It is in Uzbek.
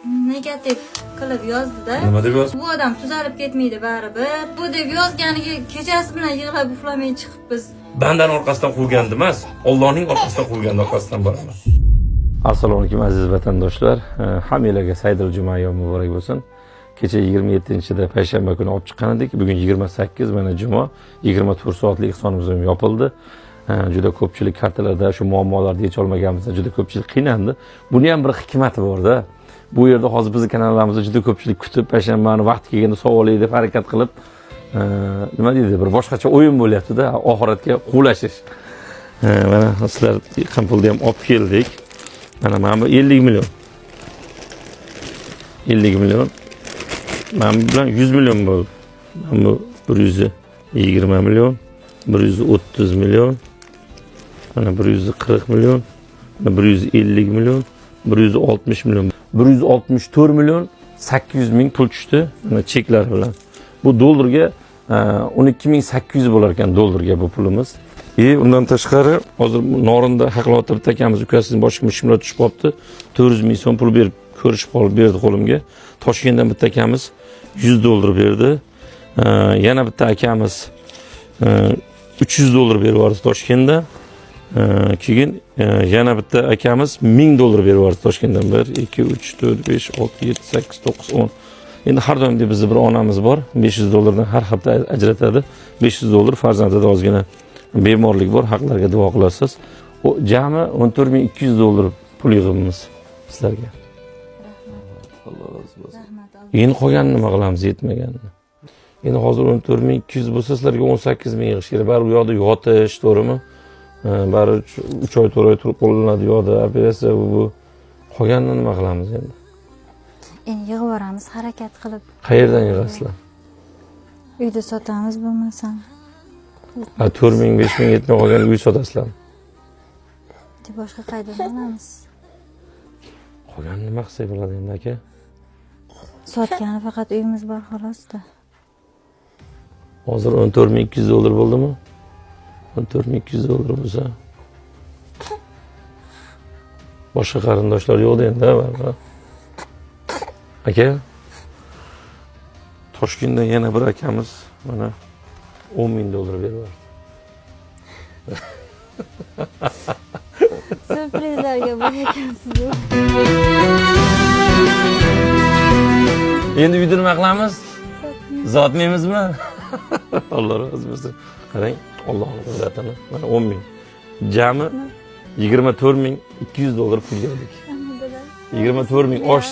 negativ qilib yozdi-da. Nima deb yozdi? Bu odam tuzalib ketmaydi baribir. Bu deb yozganiga kechasi bilan yig'lab uxlamay chiqib biz. Bandan orqasidan quvgandi emas, Allohning orqasidan quvgandi, orqasidan boraman. Assalomu alaykum aziz vatandoshlar. Hammalarga Saidul Juma yomi muborak bo'lsin. Kecha 27-da payshanba kuni olib chiqqan edik. Bugun 28, mana juma 24 soatlik sonimiz ham yopildi. Juda ko'pchilik kartalarda shu muammolarni yecha olmaganimizda juda ko'pchilik qiynaldi. Buni ham bir hikmati bor-da. Bu yerda hozir bizning kanallarimizda juda ko'pchilik kutib, payshanbani vaqti kelganda savolaydi deb harakat qilib, nima deydi, bir boshqacha o'yin bo'lyapti-da, oxiratga quvlashish. Mana sizlar qanpulni ham olib keldik. Mana bu 50 million. 50 million. Mana bu bilan 100 million bo'ldi. Mana bu 120 million, 130 million, mana 140 million, mana 150 million, 160 million, 164 million 800 ming pul tushdi, mana cheklar bilan. Bu dollarga 12800 bo'lar ekan dollarga bu pulimiz. Undan tashqari hozir Norinda haqlotir bitta akamiz ukasining boshqa mushkullar tushib qolibdi. 400 ming so'm pul berib ko'rishib qolib berdi qo'limga. Toshkentdan bitta akamiz 100 dollar berdi. Yana bitta akamiz 300 dollar berib yubordi Toshkentda. Keyin yana bitta akamiz 1000 dollar berib yubordi Toshkentdan. 1 2 3 4 5 6 7 8 9 10. Endi har doim bizning bir onamiz bor. 500 dollardan har hafta ajratadi. 500 dollar farzandida ozgina bemorlik bor, haqlarga duo qilasiz. O jami 14200 dollar pul yig'imiz sizlarga. Alloh razı bo'lsin. Endi qolganini nima qilamiz, yetmaganini. Endi hozir 14200 bo'lsa, sizlarga 18000 yig'ish kerak. Bari u yoqda yotish, to'g'rimi? Bari 3 oy 4 oy turib qo'llanadi yo'qda, operatsiya bu. Qolganini nima qilamiz endi? Endi yig'ib boramiz, harakat qilib. Qayerdan yig'asizlar? Uyda sotamiz bo'lmasa. 4000, 5000 yetmay qolgan uy sotasizlarmi? Boshqa qayerdan olamiz? Qolganini nima qilsak bo'ladi endi aka? Sotgani faqat uyimiz bor xolos-da. Hozir 14200 dollar bo'ldimi? 14200 dollar bo'lsa. Boshqa qarindoshlar yo'q endi, ha. Aka, Toshkentdan yana bir akamiz mana 10.000 dollar berdi. Sürprizlarga bor ekansiz. Endi uyda nima qilamiz? Zotmaymizmi? Alloh rozi bo'lsin. Qarang, Allohning qudratini. Mana 10.000. Jami 24200 dollar pul berdik. 24000 osh